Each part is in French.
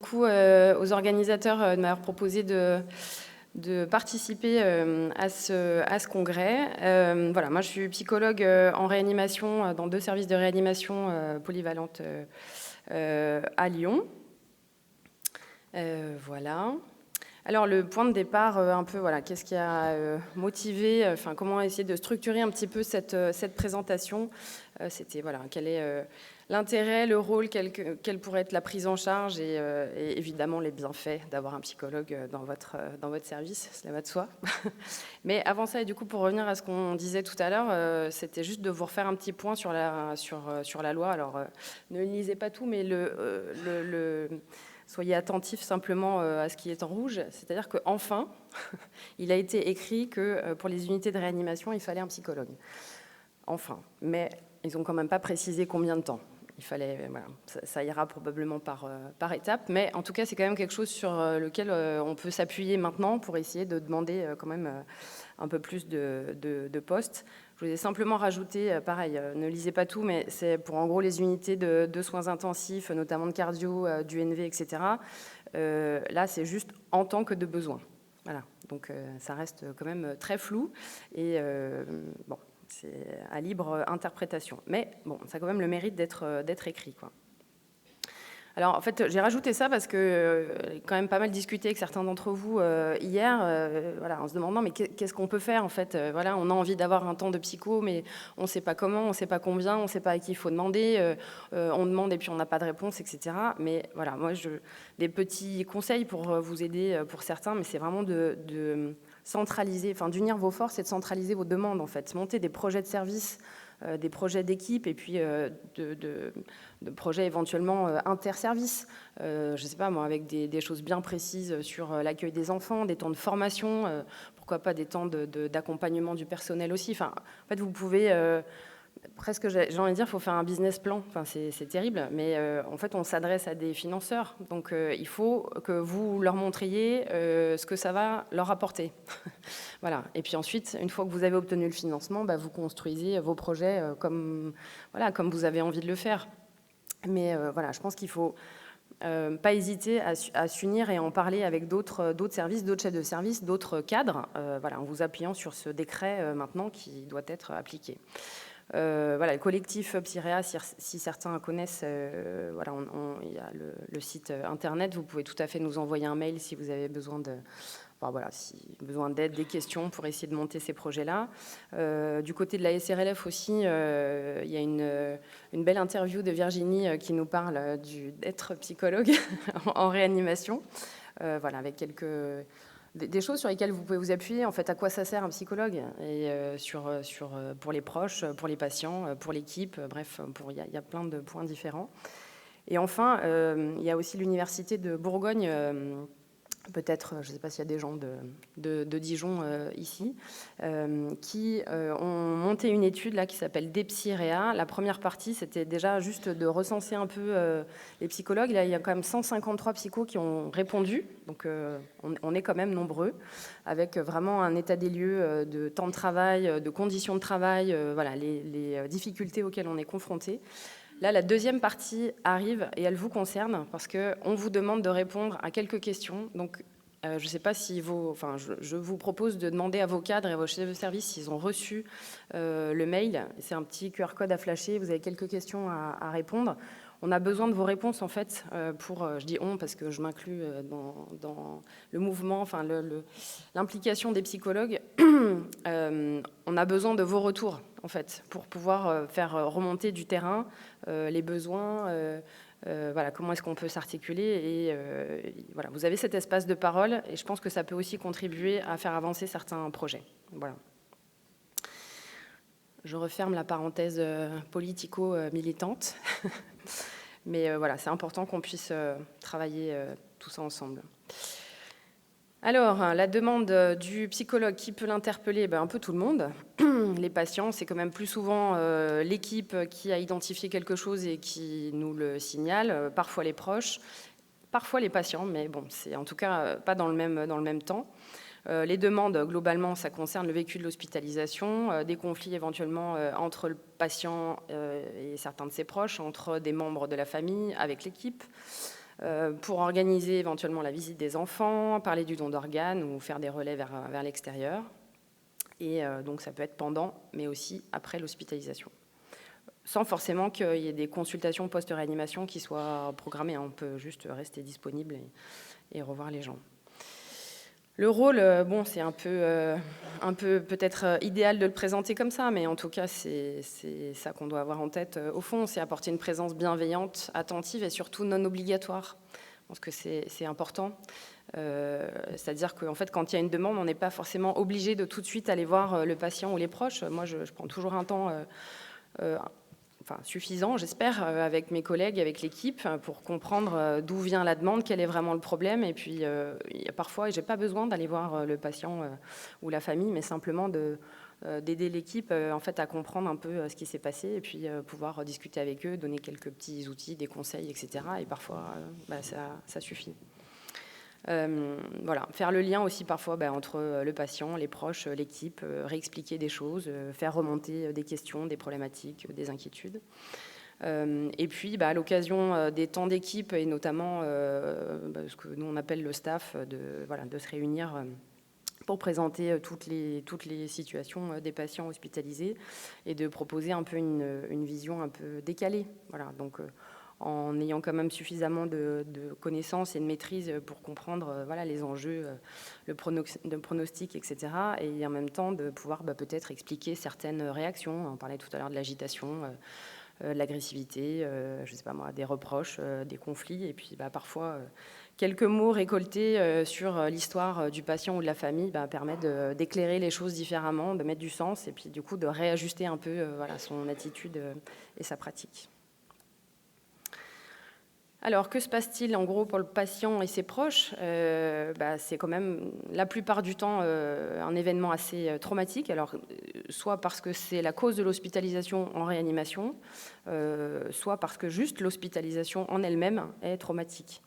beaucoup aux organisateurs de m'avoir proposé de participer à ce congrès. Voilà, moi, je suis psychologue en réanimation dans 2 services de réanimation polyvalente à Lyon. Voilà. Alors, le point de départ, un peu, voilà, qu'est-ce qui a motivé, enfin, comment essayer de structurer un petit peu cette présentation. C'était, voilà, quel est l'intérêt, le rôle, quelle pourrait être la prise en charge et évidemment les bienfaits d'avoir un psychologue dans votre service, cela va de soi. Mais avant ça, et du coup, pour revenir à ce qu'on disait tout à l'heure, c'était juste de vous refaire un petit point sur la loi. Alors, ne lisez pas tout, mais soyez attentifs simplement à ce qui est en rouge. C'est-à-dire qu'enfin, il a été écrit que pour les unités de réanimation, il fallait un psychologue. Enfin, mais ils n'ont quand même pas précisé combien de temps. Il fallait, voilà, ça ira probablement par étapes, mais en tout cas, c'est quand même quelque chose sur lequel on peut s'appuyer maintenant pour essayer de demander quand même un peu plus de postes. Je vous ai simplement rajouté, pareil, ne lisez pas tout, mais c'est pour en gros les unités de soins intensifs, notamment de cardio, du NV, etc. Là, c'est juste en tant que de besoin. Voilà, donc ça reste quand même très flou et bon. C'est à libre interprétation. Mais bon, ça a quand même le mérite d'être écrit, quoi. Alors, en fait, j'ai rajouté ça parce que j'ai quand même pas mal discuté avec certains d'entre vous hier, voilà, en se demandant, mais qu'est-ce qu'on peut faire, en fait. Voilà, on a envie d'avoir un temps de psycho, mais on ne sait pas comment, on ne sait pas combien, on ne sait pas à qui il faut demander, on demande et puis on n'a pas de réponse, etc. Mais voilà, moi, des petits conseils pour vous aider pour certains, mais c'est vraiment de centraliser, enfin d'unir vos forces et de centraliser vos demandes, en fait. Monter des projets de service, des projets d'équipe et puis de projets éventuellement interservices. Je ne sais pas, moi, avec des choses bien précises sur l'accueil des enfants, des temps de formation, pourquoi pas des temps d'accompagnement du personnel aussi. Enfin, en fait, vous pouvez... presque, j'ai envie de dire, il faut faire un business plan. Enfin, c'est terrible, mais en fait, on s'adresse à des financeurs. Donc, il faut que vous leur montriez ce que ça va leur apporter. Voilà. Et puis ensuite, une fois que vous avez obtenu le financement, bah, vous construisez vos projets comme vous avez envie de le faire. Mais voilà, je pense qu'il faut pas hésiter à s'unir et à en parler avec d'autres services, d'autres chefs de service, d'autres cadres, voilà, en vous appuyant sur ce décret maintenant qui doit être appliqué. Voilà, le collectif PsyRéa, si certains connaissent, voilà, il y a le site internet, vous pouvez tout à fait nous envoyer un mail si vous avez besoin enfin, voilà, si besoin d'aide, des questions pour essayer de monter ces projets-là. Du côté de la SRLF aussi, il y a une belle interview de Virginie qui nous parle d'être psychologue en réanimation, voilà, avec des choses sur lesquelles vous pouvez vous appuyer. En fait, à quoi ça sert un psychologue et pour les proches, pour les patients, pour l'équipe, bref, il y a plein de points différents. Et enfin, il y a aussi l'université de Bourgogne, peut-être, je ne sais pas s'il y a des gens de Dijon ici, qui ont monté une étude là, qui s'appelle DepsyRéa. La première partie, c'était déjà juste de recenser un peu les psychologues. Là, il y a quand même 153 psychos qui ont répondu, donc on est quand même nombreux, avec vraiment un état des lieux de temps de travail, de conditions de travail, voilà, les difficultés auxquelles on est confronté. Là, la deuxième partie arrive et elle vous concerne parce qu'on vous demande de répondre à quelques questions. Donc, je ne sais pas si je vous propose de demander à vos cadres et à vos chefs de service s'ils ont reçu le mail. C'est un petit QR code à flasher. Vous avez quelques questions à répondre. On a besoin de vos réponses, en fait, je dis on parce que je m'inclus dans le mouvement, enfin l'implication des psychologues. On a besoin de vos retours, en fait, pour pouvoir faire remonter du terrain les besoins, voilà, comment est-ce qu'on peut s'articuler. Et voilà, vous avez cet espace de parole et je pense que ça peut aussi contribuer à faire avancer certains projets. Voilà. Je referme la parenthèse politico-militante. Mais voilà, c'est important qu'on puisse travailler tout ça ensemble. Alors, la demande du psychologue, qui peut l'interpeller? Un peu tout le monde. Les patients, c'est quand même plus souvent l'équipe qui a identifié quelque chose et qui nous le signale, parfois les proches, parfois les patients, mais bon, c'est en tout cas pas dans le même temps. Les demandes, globalement, ça concerne le vécu de l'hospitalisation, des conflits éventuellement entre le patient et certains de ses proches, entre des membres de la famille, avec l'équipe. pour organiser éventuellement la visite des enfants, parler du don d'organes ou faire des relais vers l'extérieur. Et donc ça peut être pendant, mais aussi après l'hospitalisation. Sans forcément qu'il y ait des consultations post-réanimation qui soient programmées. On peut juste rester disponible et revoir les gens. Le rôle, bon, c'est un peu peut-être idéal de le présenter comme ça, mais en tout cas, c'est ça qu'on doit avoir en tête. Au fond, c'est apporter une présence bienveillante, attentive et surtout non obligatoire. Je pense que c'est important. C'est-à-dire qu'en fait, quand il y a une demande, on n'est pas forcément obligé de tout de suite aller voir le patient ou les proches. Moi, je prends toujours un temps suffisant, j'espère, avec mes collègues, avec l'équipe, pour comprendre d'où vient la demande, quel est vraiment le problème. Et puis, parfois, je n'ai pas besoin d'aller voir le patient ou la famille, mais simplement d'aider l'équipe en fait, à comprendre un peu ce qui s'est passé et puis pouvoir discuter avec eux, donner quelques petits outils, des conseils, etc. Et parfois, ça suffit. Voilà, faire le lien aussi parfois entre le patient, les proches, l'équipe, réexpliquer des choses, faire remonter des questions, des problématiques, des inquiétudes. Et puis, à l'occasion des temps d'équipe et notamment ce que nous on appelle le staff, de se réunir pour présenter toutes les situations des patients hospitalisés et de proposer un peu une vision un peu décalée. Voilà, donc en ayant quand même suffisamment de connaissances et de maîtrise pour comprendre les enjeux, le pronostic, etc. Et en même temps de pouvoir peut-être expliquer certaines réactions. On parlait tout à l'heure de l'agitation, de l'agressivité, je sais pas moi, des reproches, des conflits. Et puis parfois, quelques mots récoltés sur l'histoire du patient ou de la famille permettent d'éclairer les choses différemment, de mettre du sens et puis du coup de réajuster un peu son attitude et sa pratique. Alors, que se passe-t-il en gros pour le patient et ses proches ? C'est quand même la plupart du temps un événement assez traumatique. Alors, soit parce que c'est la cause de l'hospitalisation en réanimation, soit parce que juste l'hospitalisation en elle-même est traumatique.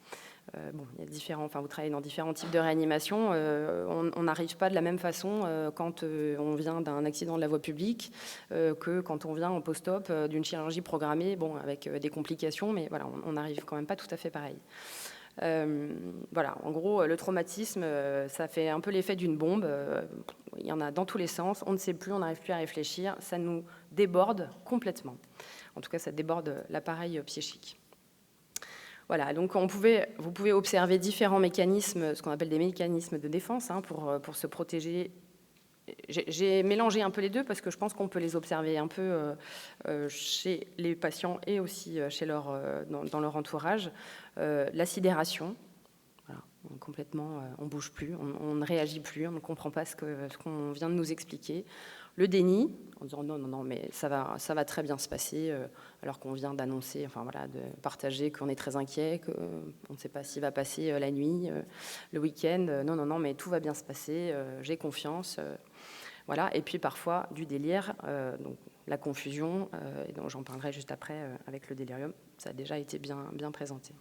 Il y a différents, vous travaillez dans différents types de réanimation. On n'arrive pas de la même façon quand on vient d'un accident de la voie publique que quand on vient en post-op d'une chirurgie programmée, avec des complications, mais voilà, on n'arrive quand même pas tout à fait pareil. En gros, le traumatisme, ça fait un peu l'effet d'une bombe. Il y en a dans tous les sens. On ne sait plus, on n'arrive plus à réfléchir. Ça nous déborde complètement. En tout cas, ça déborde l'appareil psychique. Voilà, donc vous pouvez observer différents mécanismes, ce qu'on appelle des mécanismes de défense, pour se protéger. J'ai mélangé un peu les deux parce que je pense qu'on peut les observer un peu chez les patients et aussi dans leur entourage. La sidération, voilà, complètement, on ne bouge plus, on ne réagit plus, on ne comprend pas ce qu'on vient de nous expliquer. Le déni, en disant non, mais ça va très bien se passer, alors qu'on vient d'annoncer, de partager qu'on est très inquiet, qu'on ne sait pas s'il va passer la nuit, le week-end. Non, mais tout va bien se passer, j'ai confiance. Voilà. Et puis parfois du délire, donc la confusion, et donc j'en parlerai juste après avec le délirium. Ça a déjà été bien présenté.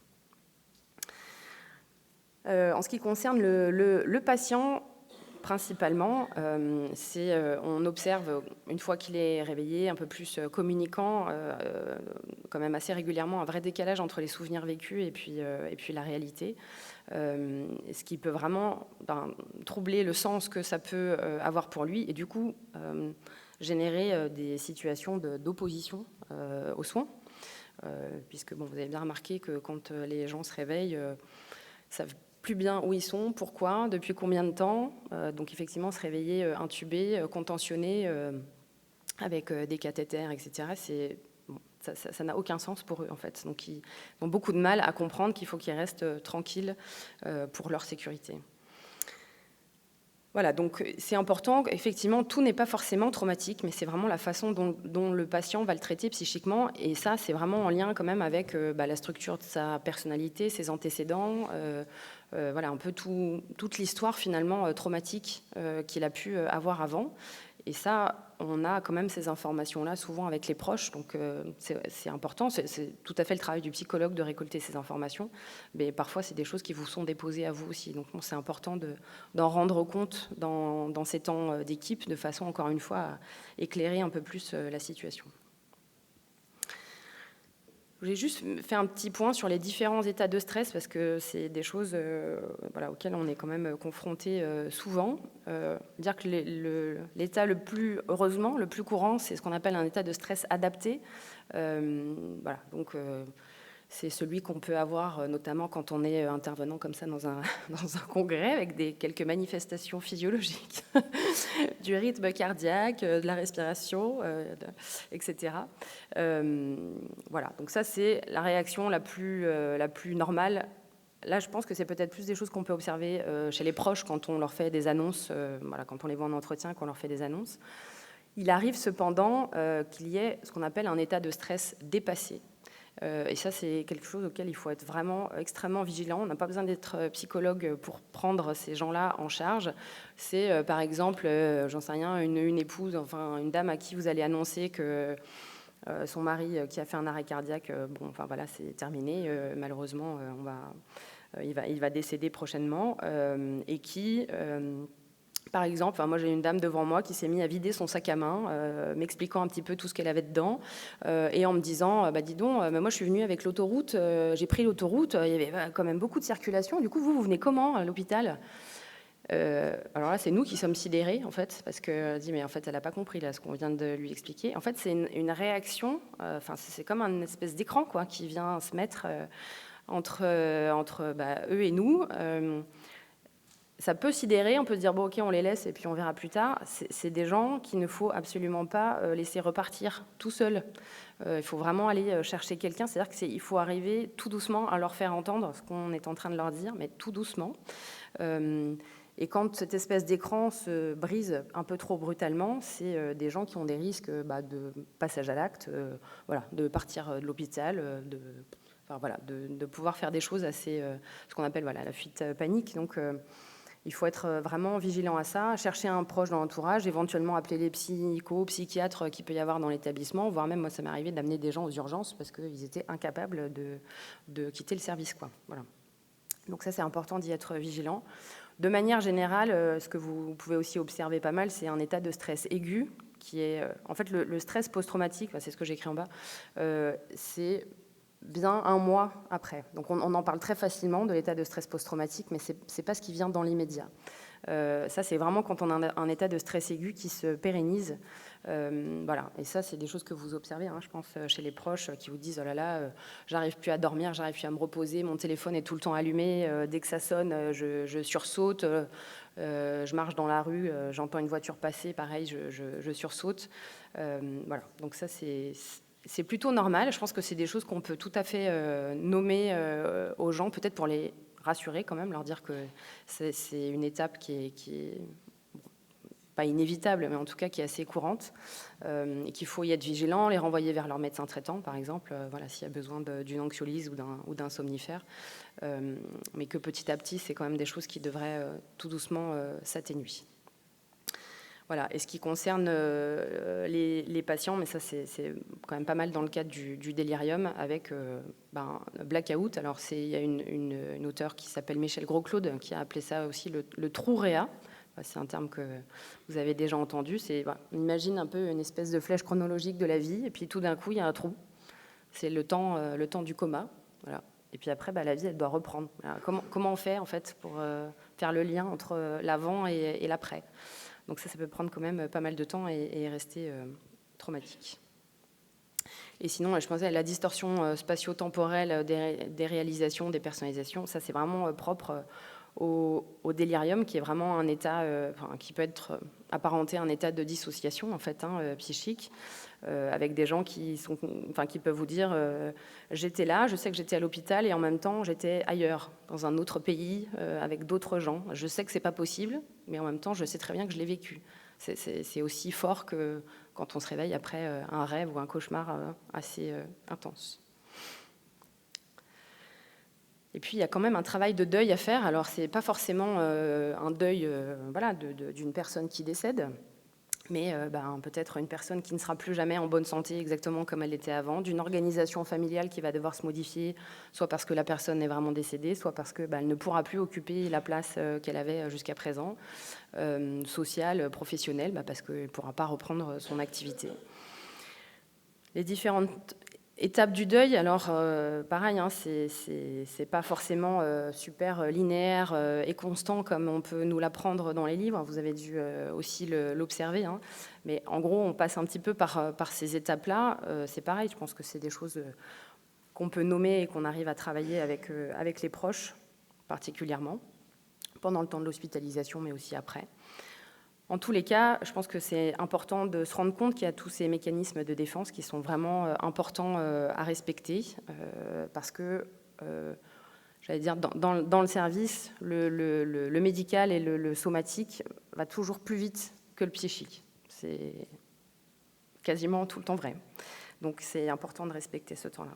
En ce qui concerne le patient, principalement, on observe, une fois qu'il est réveillé, un peu plus communicant, quand même assez régulièrement, un vrai décalage entre les souvenirs vécus et puis la réalité, ce qui peut vraiment troubler le sens que ça peut avoir pour lui et du coup générer des situations d'opposition aux soins, puisque vous avez bien remarqué que quand les gens se réveillent, savent plus bien où ils sont, pourquoi, depuis combien de temps. Donc effectivement, se réveiller intubé, contentionné, avec des cathéters, etc., ça n'a aucun sens pour eux, en fait. Donc ils ont beaucoup de mal à comprendre qu'il faut qu'ils restent tranquilles pour leur sécurité. Voilà, donc c'est important. Effectivement, tout n'est pas forcément traumatique, mais c'est vraiment la façon dont le patient va le traiter psychiquement. Et ça, c'est vraiment en lien quand même avec la structure de sa personnalité, ses antécédents, un peu toute l'histoire finalement traumatique qu'il a pu avoir avant. Et ça, on a quand même ces informations-là souvent avec les proches, donc c'est important. C'est tout à fait le travail du psychologue de récolter ces informations, mais parfois c'est des choses qui vous sont déposées à vous aussi. Donc c'est important d'en rendre compte dans ces temps d'équipe, de façon encore une fois à éclairer un peu plus la situation. J'ai juste fait un petit point sur les différents états de stress parce que c'est des choses auxquelles on est quand même confronté souvent. Dire que l'état heureusement, le plus courant, c'est ce qu'on appelle un état de stress adapté. Donc c'est celui qu'on peut avoir notamment quand on est intervenant comme ça dans un congrès avec quelques manifestations physiologiques du rythme cardiaque, de la respiration, etc. Donc ça c'est la réaction la plus normale. Là, je pense que c'est peut-être plus des choses qu'on peut observer chez les proches quand on leur fait des annonces, quand on les voit en entretien, qu'on leur fait des annonces. Il arrive cependant qu'il y ait ce qu'on appelle un état de stress dépassé. Et ça, c'est quelque chose auquel il faut être vraiment extrêmement vigilant. On n'a pas besoin d'être psychologue pour prendre ces gens-là en charge. C'est par exemple, j'en sais rien, une épouse, enfin une dame à qui vous allez annoncer que son mari qui a fait un arrêt cardiaque, c'est terminé. Malheureusement, il va décéder prochainement et qui... Par exemple, moi j'ai une dame devant moi qui s'est mise à vider son sac à main, m'expliquant un petit peu tout ce qu'elle avait dedans, et en me disant, dis donc, moi je suis venue avec l'autoroute, j'ai pris l'autoroute, il y avait quand même beaucoup de circulation, du coup vous venez comment à l'hôpital ? Alors là c'est nous qui sommes sidérés en fait, parce que dit mais en fait elle n'a pas compris là ce qu'on vient de lui expliquer. En fait c'est une réaction, c'est comme une espèce d'écran quoi, qui vient se mettre entre eux et nous. Ça peut sidérer, on peut se dire bon ok on les laisse et puis on verra plus tard. C'est des gens qu'il ne faut absolument pas laisser repartir tout seuls. Il faut vraiment aller chercher quelqu'un, c'est-à-dire qu'il faut arriver tout doucement à leur faire entendre ce qu'on est en train de leur dire, mais tout doucement. Et quand cette espèce d'écran se brise un peu trop brutalement, c'est des gens qui ont des risques de passage à l'acte, de partir de l'hôpital, de pouvoir faire des choses assez, ce qu'on appelle la fuite panique. Donc il faut être vraiment vigilant à ça, chercher un proche dans l'entourage, éventuellement appeler les psychiatres qu'il peut y avoir dans l'établissement, voire même, moi, ça m'est arrivé d'amener des gens aux urgences parce qu'ils étaient incapables de quitter le service, quoi. Voilà. Donc ça, c'est important d'y être vigilant. De manière générale, ce que vous pouvez aussi observer pas mal, c'est un état de stress aigu, qui est... en fait, le stress post-traumatique, c'est ce que j'écris en bas, c'est... bien un mois après. Donc on en parle très facilement de l'état de stress post-traumatique, mais ce n'est pas ce qui vient dans l'immédiat. Ça, c'est vraiment quand on a un état de stress aigu qui se pérennise. Et ça, c'est des choses que vous observez, je pense, chez les proches qui vous disent « Oh là là, j'arrive plus à dormir, j'arrive plus à me reposer, mon téléphone est tout le temps allumé, dès que ça sonne, je sursaute, je marche dans la rue, j'entends une voiture passer, pareil, je sursaute. » Donc ça, c'est plutôt normal. Je pense que c'est des choses qu'on peut tout à fait nommer aux gens, peut-être pour les rassurer quand même, leur dire que c'est une étape qui est pas inévitable, mais en tout cas qui est assez courante, et qu'il faut y être vigilant, les renvoyer vers leur médecin traitant, par exemple, s'il y a besoin d'une anxiolyse ou d'un somnifère, mais que petit à petit, c'est quand même des choses qui devraient tout doucement s'atténuer. Voilà. Et ce qui concerne les patients, mais ça c'est quand même pas mal dans le cadre du délirium, avec blackout. Alors il y a une auteure qui s'appelle Michel Gros-Claude qui a appelé ça aussi le trou réa. C'est un terme que vous avez déjà entendu. On imagine un peu une espèce de flèche chronologique de la vie, et puis tout d'un coup il y a un trou. C'est le temps du coma. Voilà. Et puis après, la vie, elle doit reprendre. Alors, comment on fait en fait pour faire le lien entre l'avant et l'après ? Donc ça peut prendre quand même pas mal de temps et rester traumatique. Et sinon, je pensais à la distorsion spatio-temporelle des réalisations, des personnalisations. Ça, c'est vraiment propre au délirium, qui est vraiment un état qui peut être apparenté à un état de dissociation en fait, psychique, avec des gens qui peuvent vous dire j'étais là, je sais que j'étais à l'hôpital et en même temps j'étais ailleurs, dans un autre pays, avec d'autres gens. Je sais que c'est pas possible, mais en même temps je sais très bien que je l'ai vécu. C'est aussi fort que quand on se réveille après un rêve ou un cauchemar assez intense. Et puis, il y a quand même un travail de deuil à faire. Alors, ce n'est pas forcément un deuil d'une personne qui décède, mais peut-être une personne qui ne sera plus jamais en bonne santé exactement comme elle était avant, d'une organisation familiale qui va devoir se modifier, soit parce que la personne est vraiment décédée, soit parce qu'elle ne pourra plus occuper la place qu'elle avait jusqu'à présent, sociale, professionnelle, parce qu'elle ne pourra pas reprendre son activité. Les différentes Étape du deuil, alors pareil, hein, c'est pas forcément super linéaire et constant comme on peut nous l'apprendre dans les livres. Vous avez dû aussi l'observer, hein. Mais en gros, on passe un petit peu par ces étapes-là. C'est pareil, je pense que c'est des choses qu'on peut nommer et qu'on arrive à travailler avec les proches, particulièrement, pendant le temps de l'hospitalisation, mais aussi après. En tous les cas, je pense que c'est important de se rendre compte qu'il y a tous ces mécanismes de défense qui sont vraiment importants à respecter, parce que, j'allais dire, dans le service, le médical et le somatique va toujours plus vite que le psychique. C'est quasiment tout le temps vrai. Donc c'est important de respecter ce temps-là.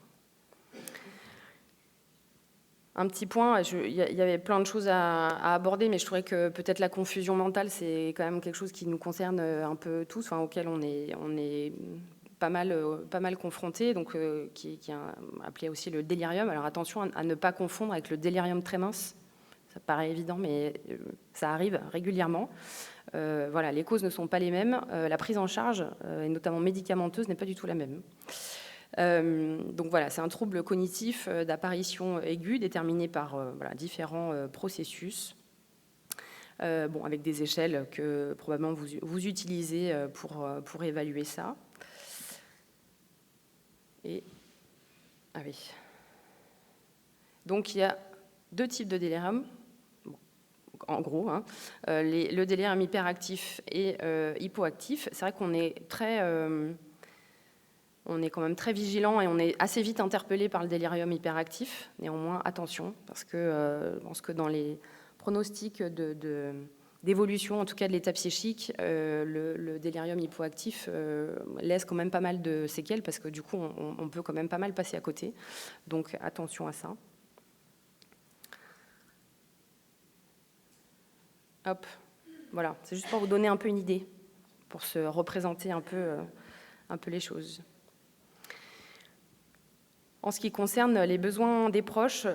Un petit point, il y avait plein de choses à aborder, mais je trouvais que peut-être la confusion mentale, c'est quand même quelque chose qui nous concerne un peu tous, enfin, auquel on est pas mal confrontés, donc qui est appelé aussi le délirium. Alors attention à ne pas confondre avec le délirium tremens. Ça paraît évident, mais ça arrive régulièrement. Voilà, les causes ne sont pas les mêmes. La prise en charge, et notamment médicamenteuse, n'est pas du tout la même. Donc voilà, c'est un trouble cognitif d'apparition aiguë déterminé par différents processus, avec des échelles que probablement vous utilisez pour évaluer ça. Ah oui. Donc il y a deux types de délirium, en gros, hein. Le délirium hyperactif et hypoactif. C'est vrai qu'on est on est quand même très vigilant et on est assez vite interpellé par le délirium hyperactif. Néanmoins, attention, parce que je pense que dans les pronostics d'évolution, en tout cas de l'état psychique, le délirium hypoactif laisse quand même pas mal de séquelles, parce que du coup, on peut quand même pas mal passer à côté. Donc, attention à ça. Hop, voilà, c'est juste pour vous donner un peu une idée, pour se représenter un peu les choses. En ce qui concerne les besoins des proches,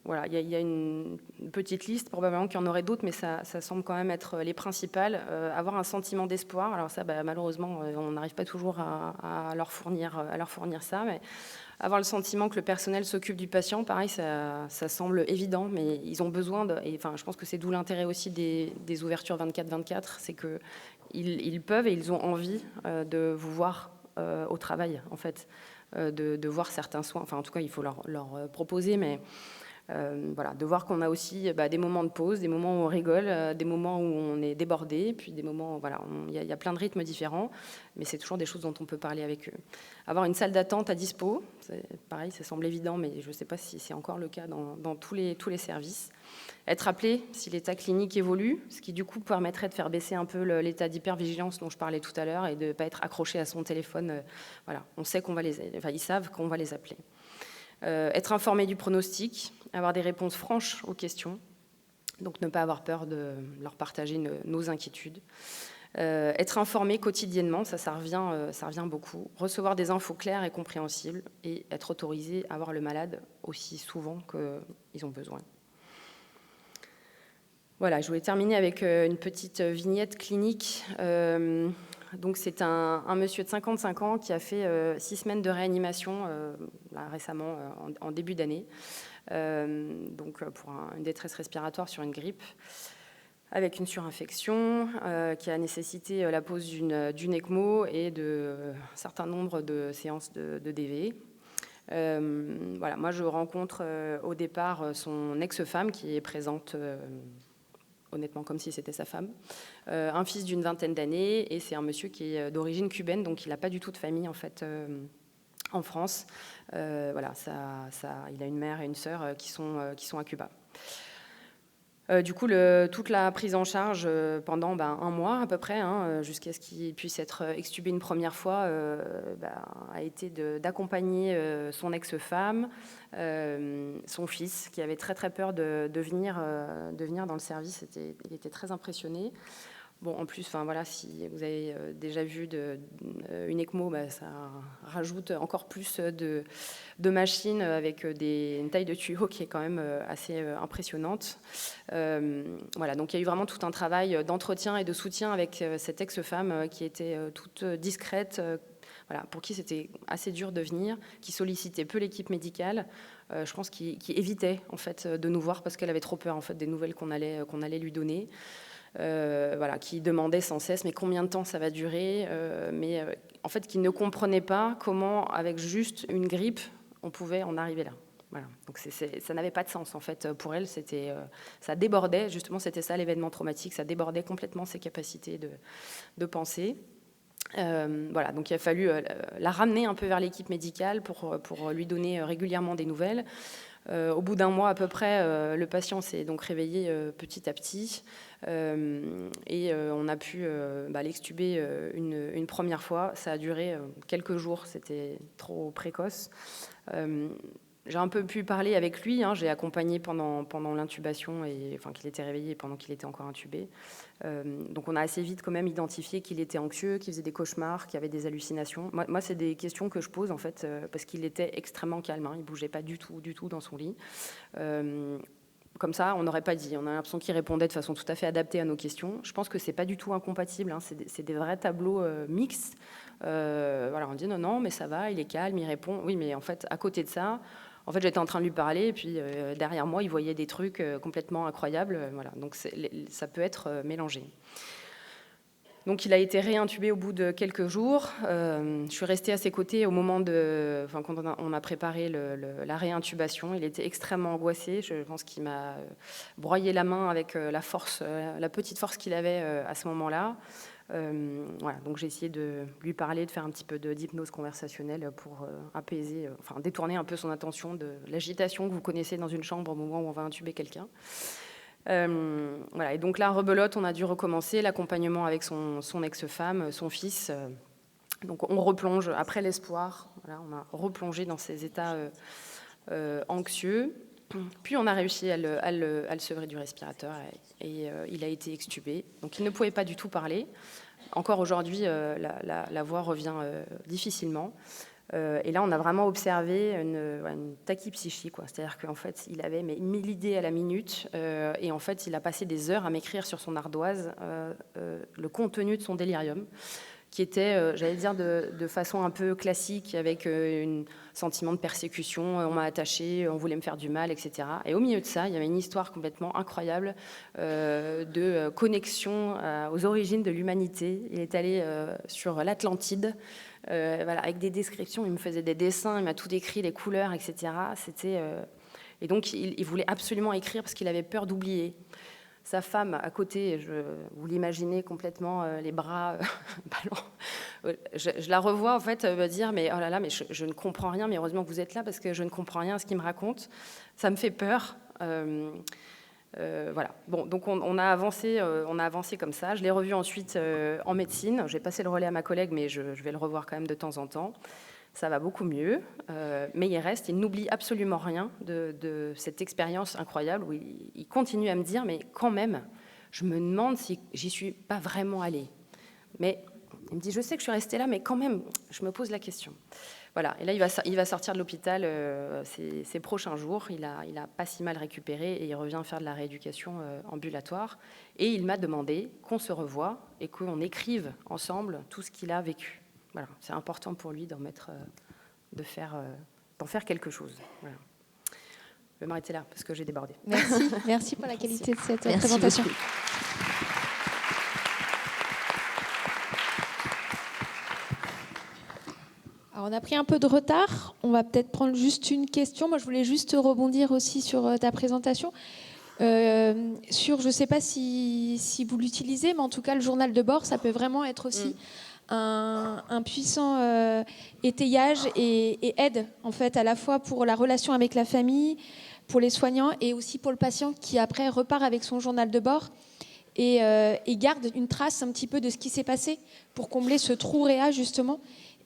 voilà, il y a une petite liste, probablement qu'il y en aurait d'autres, mais ça semble quand même être les principales. Avoir un sentiment d'espoir, alors ça, malheureusement, on n'arrive pas toujours à leur fournir ça, mais avoir le sentiment que le personnel s'occupe du patient, pareil, ça semble évident, mais ils ont besoin je pense que c'est d'où l'intérêt aussi des ouvertures 24/24, c'est qu'ils peuvent et ils ont envie de vous voir au travail, en fait. De voir certains soins, enfin en tout cas il faut leur proposer, mais voilà, de voir qu'on a aussi des moments de pause, des moments où on rigole, des moments où on est débordé, puis des moments, voilà, il y a plein de rythmes différents, mais c'est toujours des choses dont on peut parler avec eux. Avoir une salle d'attente à dispo, pareil, ça semble évident, mais je ne sais pas si c'est encore le cas dans tous les services. Être appelé si l'état clinique évolue, ce qui du coup permettrait de faire baisser un peu l'état d'hypervigilance dont je parlais tout à l'heure et de ne pas être accroché à son téléphone. Voilà, on sait ils savent qu'on va les appeler. Être informé du pronostic, avoir des réponses franches aux questions, donc ne pas avoir peur de leur partager nos inquiétudes. Être informé quotidiennement, ça revient beaucoup. Recevoir des infos claires et compréhensibles et être autorisé à voir le malade aussi souvent qu'ils ont besoin. Voilà, je voulais terminer avec une petite vignette clinique. Donc c'est un monsieur de 55 ans qui a fait 6 semaines de réanimation là, récemment, en début d'année, pour une détresse respiratoire sur une grippe, avec une surinfection qui a nécessité la pose d'une ECMO et un certain nombre de séances de DV. Voilà, moi je rencontre au départ son ex-femme qui est présente honnêtement comme si c'était sa femme, un fils d'une 20aine d'années, et c'est un monsieur qui est d'origine cubaine, donc il n'a pas du tout de famille en fait en France. Voilà, il a une mère et une sœur qui sont à Cuba. Du coup, toute la prise en charge pendant un mois à peu près, hein, jusqu'à ce qu'il puisse être extubé une première fois, a été d'accompagner son ex-femme, son fils, qui avait très très peur de venir dans le service. Il était très impressionné. Bon, en plus, voilà, si vous avez déjà vu une ECMO, ça rajoute encore plus de machines avec une taille de tuyau qui est quand même assez impressionnante. Voilà, donc il y a eu vraiment tout un travail d'entretien et de soutien avec cette ex-femme qui était toute discrète. voilà, pour qui c'était assez dur de venir, qui sollicitait peu l'équipe médicale, je pense qui évitait en fait de nous voir parce qu'elle avait trop peur en fait des nouvelles qu'on allait lui donner. Voilà, qui demandait sans cesse mais combien de temps ça va durer, en fait qui ne comprenait pas comment avec juste une grippe on pouvait en arriver là. Voilà. Donc ça n'avait pas de sens en fait pour elle, ça débordait, justement c'était ça l'événement traumatique, ça débordait complètement ses capacités de penser. Voilà, donc il a fallu la ramener un peu vers l'équipe médicale pour lui donner régulièrement des nouvelles. Au bout d'un mois à peu près, le patient s'est donc réveillé petit à petit et on a pu l'extuber une première fois. Ça a duré quelques jours, c'était trop précoce. J'ai un peu pu parler avec lui, j'ai accompagné pendant l'intubation, qu'il était réveillé pendant qu'il était encore intubé. Donc on a assez vite quand même identifié qu'il était anxieux, qu'il faisait des cauchemars, qu'il y avait des hallucinations. Moi c'est des questions que je pose en fait, parce qu'il était extrêmement calme, il ne bougeait pas du tout dans son lit. Comme ça, on n'aurait pas dit. On a l'impression qu'il répondait de façon tout à fait adaptée à nos questions. Je pense que c'est pas du tout incompatible, c'est des vrais tableaux mixtes. Voilà, on dit non, mais ça va, il est calme, il répond. Oui, mais en fait, à côté de ça, en fait, j'étais en train de lui parler, et puis derrière moi, il voyait des trucs complètement incroyables. Voilà, donc ça peut être mélangé. Donc il a été réintubé au bout de quelques jours. Je suis restée à ses côtés au moment quand on a préparé la réintubation. Il était extrêmement angoissé. Je pense qu'il m'a broyé la main avec la petite force qu'il avait à ce moment-là. Voilà, donc j'ai essayé de lui parler, de faire un petit peu d'hypnose conversationnelle pour apaiser, détourner un peu son attention de l'agitation que vous connaissez dans une chambre au moment où on va intuber quelqu'un. Voilà, et donc là, rebelote, on a dû recommencer l'accompagnement avec son ex-femme, son fils. Donc on replonge, après l'espoir, voilà, on a replongé dans ces états anxieux. Puis on a réussi à le sevrer du respirateur et il a été extubé. Donc il ne pouvait pas du tout parler. Encore aujourd'hui, la voix revient difficilement. Et là, on a vraiment observé une tachypsychie, quoi. C'est-à-dire qu'en fait, il avait 1000 idées à la minute, et en fait, il a passé des heures à m'écrire sur son ardoise le contenu de son délirium, qui était, j'allais dire, de façon un peu classique, avec un sentiment de persécution, on m'a attaché, on voulait me faire du mal, etc. Et au milieu de ça, il y avait une histoire complètement incroyable de connexion aux origines de l'humanité. Il est allé sur l'Atlantide, voilà, avec des descriptions, il me faisait des dessins, il m'a tout décrit, les couleurs, etc. Et donc, il voulait absolument écrire parce qu'il avait peur d'oublier. Sa femme à côté, vous l'imaginez complètement, les bras ballants. Je la revois en fait me dire mais oh là là, mais je ne comprends rien, mais heureusement que vous êtes là parce que je ne comprends rien à ce qu'il me raconte. Ça me fait peur. Voilà. Bon, donc on a avancé comme ça. Je l'ai revu ensuite en médecine. J'ai passé le relais à ma collègue, mais je vais le revoir quand même de temps en temps. Ça va beaucoup mieux, mais il n'oublie absolument rien de cette expérience incroyable où il continue à me dire, mais quand même, je me demande si j'y suis pas vraiment allée. Mais il me dit, je sais que je suis restée là, mais quand même, je me pose la question. Voilà, et là, il va sortir de l'hôpital ces prochains jours. Il a pas si mal récupéré et il revient faire de la rééducation ambulatoire. Et il m'a demandé qu'on se revoie et qu'on écrive ensemble tout ce qu'il a vécu. Voilà, c'est important pour lui d'en faire quelque chose. Voilà. Je vais m'arrêter là parce que j'ai débordé. Merci pour la qualité de cette présentation. Beaucoup. Alors, on a pris un peu de retard. On va peut-être prendre juste une question. Moi, je voulais juste rebondir aussi sur ta présentation. Je ne sais pas si vous l'utilisez, mais en tout cas, le journal de bord, ça peut vraiment être aussi un puissant étayage et aide, en fait, à la fois pour la relation avec la famille, pour les soignants et aussi pour le patient qui, après, repart avec son journal de bord et garde une trace un petit peu de ce qui s'est passé pour combler ce trou réa, justement,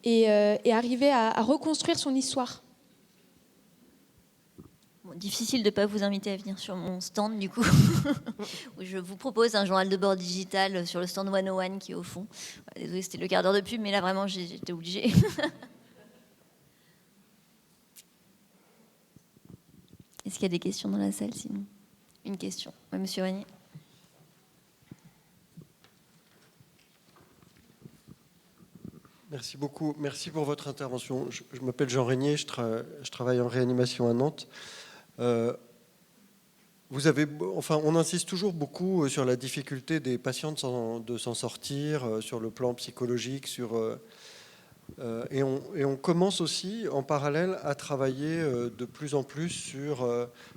et arriver à reconstruire son histoire. Difficile de ne pas vous inviter à venir sur mon stand, du coup, où je vous propose un journal de bord digital sur le stand 101 qui est au fond. Désolée, c'était le quart d'heure de pub, mais là, vraiment, j'étais obligée. Est-ce qu'il y a des questions dans la salle, sinon? Une question. Oui, monsieur Régnier. Merci beaucoup. Merci pour votre intervention. Je m'appelle Jean Régnier, je travaille en réanimation à Nantes. On insiste toujours beaucoup sur la difficulté des patients de s'en sortir, sur le plan psychologique, et on commence aussi en parallèle à travailler de plus en plus sur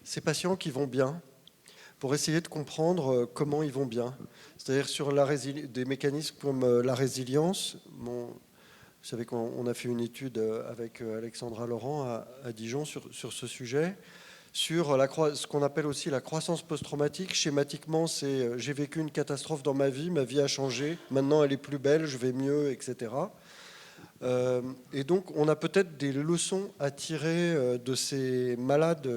ces patients qui vont bien, pour essayer de comprendre comment ils vont bien. C'est-à-dire sur des mécanismes comme la résilience. Vous savez qu'on a fait une étude avec Alexandra Laurent à Dijon sur ce sujet. Sur ce qu'on appelle aussi la croissance post-traumatique. Schématiquement, c'est j'ai vécu une catastrophe dans ma vie a changé, maintenant elle est plus belle, je vais mieux, etc. Et donc, on a peut-être des leçons à tirer de ces malades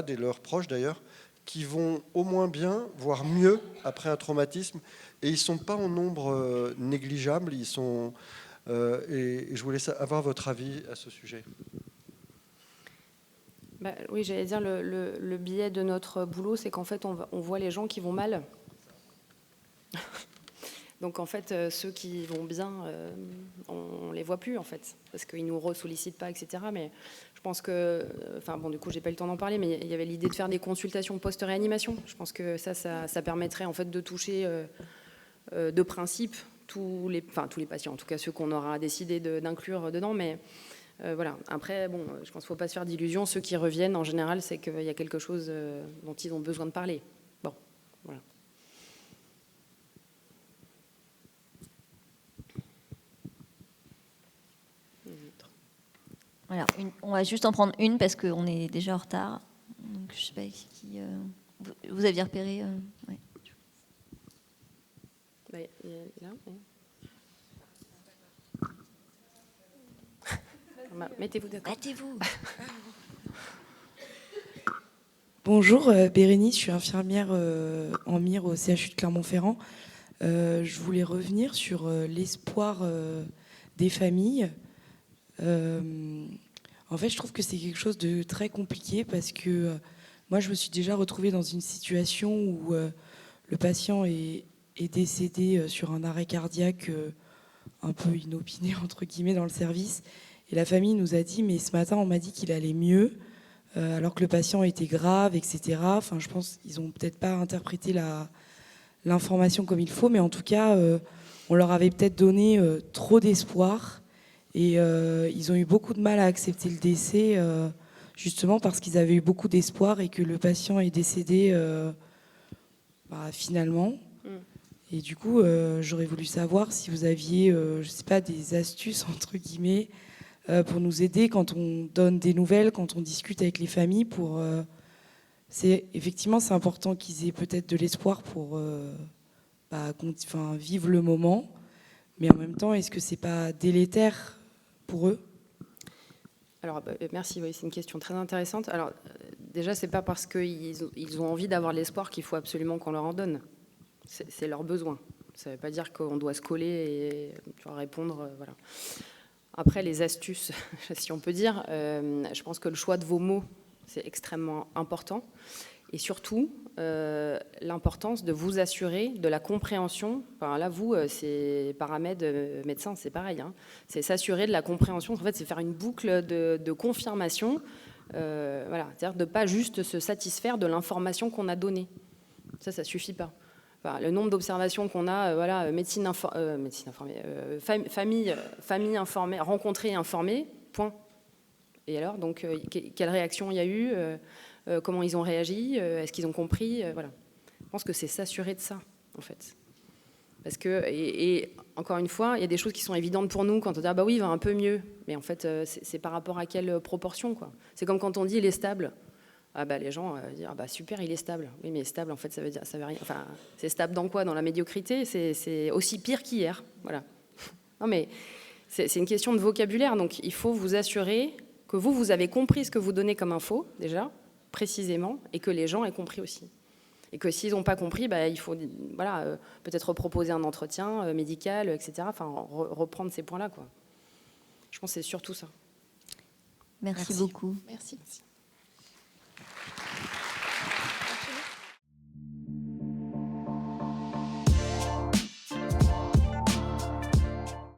et leurs proches d'ailleurs, qui vont au moins bien, voire mieux après un traumatisme. Et ils ne sont pas en nombre négligeable. Et je voulais avoir votre avis à ce sujet. Oui, j'allais dire, le biais de notre boulot, c'est qu'en fait, on voit les gens qui vont mal. Donc en fait, ceux qui vont bien, on les voit plus en fait, parce qu'ils nous ressollicitent pas, etc. Mais je pense que, du coup, j'ai pas eu le temps d'en parler, mais il y avait l'idée de faire des consultations post-réanimation. Je pense que ça permettrait en fait de toucher de principe tous les patients, en tout cas ceux qu'on aura décidé d'inclure dedans. Mais voilà. Après, bon, je pense qu'il ne faut pas se faire d'illusions. Ceux qui reviennent, en général, c'est qu'il y a quelque chose dont ils ont besoin de parler. Bon, voilà. Voilà, on va juste en prendre une parce qu'on est déjà en retard. Donc, je sais pas qui. Vous aviez repéré ouais. Là, mettez-vous d'accord. Battez-vous. Bonjour, Bérénice, je suis infirmière en MIR au CHU de Clermont-Ferrand. Je voulais revenir sur l'espoir des familles. En fait, je trouve que c'est quelque chose de très compliqué parce que moi, je me suis déjà retrouvée dans une situation où le patient est décédé sur un arrêt cardiaque un peu inopiné, entre guillemets, dans le service. Et la famille nous a dit, mais ce matin, on m'a dit qu'il allait mieux, alors que le patient était grave, etc. Enfin, je pense qu'ils n'ont peut-être pas interprété l'information comme il faut, mais en tout cas, on leur avait peut-être donné trop d'espoir. Et ils ont eu beaucoup de mal à accepter le décès, justement parce qu'ils avaient eu beaucoup d'espoir et que le patient est décédé finalement. Et du coup, j'aurais voulu savoir si vous aviez, je sais pas, des astuces, entre guillemets, pour nous aider quand on donne des nouvelles, quand on discute avec les familles. Effectivement, c'est important qu'ils aient peut-être de l'espoir pour vivre le moment. Mais en même temps, est-ce que c'est pas délétère pour eux? Alors, merci, oui, c'est une question très intéressante. Alors, déjà, c'est pas parce qu'ils ont envie d'avoir l'espoir qu'il faut absolument qu'on leur en donne. C'est leur besoin. Ça ne veut pas dire qu'on doit se coller et répondre. Voilà. Après, les astuces, si on peut dire, je pense que le choix de vos mots, c'est extrêmement important. Et surtout, l'importance de vous assurer de la compréhension. Enfin, là, vous, c'est paramède, médecin, c'est pareil. Hein. C'est s'assurer de la compréhension. En fait, c'est faire une boucle de confirmation. Voilà. C'est-à-dire de ne pas juste se satisfaire de l'information qu'on a donnée. Ça ne suffit pas. Enfin, le nombre d'observations qu'on a, famille informée, rencontrée et informée, point. Et alors, donc, quelle réaction il y a eu, comment ils ont réagi, est-ce qu'ils ont compris, voilà. Je pense que c'est s'assurer de ça, en fait. Parce que, et encore une fois, il y a des choses qui sont évidentes pour nous quand on dit ah bah oui, il va un peu mieux, mais en fait, c'est par rapport à quelle proportion, quoi. C'est comme quand on dit il est stable. Ah bah les gens disent ah bah super, il est stable. Oui, mais stable en fait ça veut rien. Enfin, c'est stable dans quoi? Dans la médiocrité? C'est aussi pire qu'hier. Voilà. Non mais c'est une question de vocabulaire. Donc il faut vous assurer que vous avez compris ce que vous donnez comme info déjà précisément et que les gens aient compris aussi. Et que s'ils n'ont pas compris, bah, il faut peut-être proposer un entretien médical, etc. Enfin reprendre ces points-là, quoi. Je pense que c'est surtout ça. Merci beaucoup. Merci.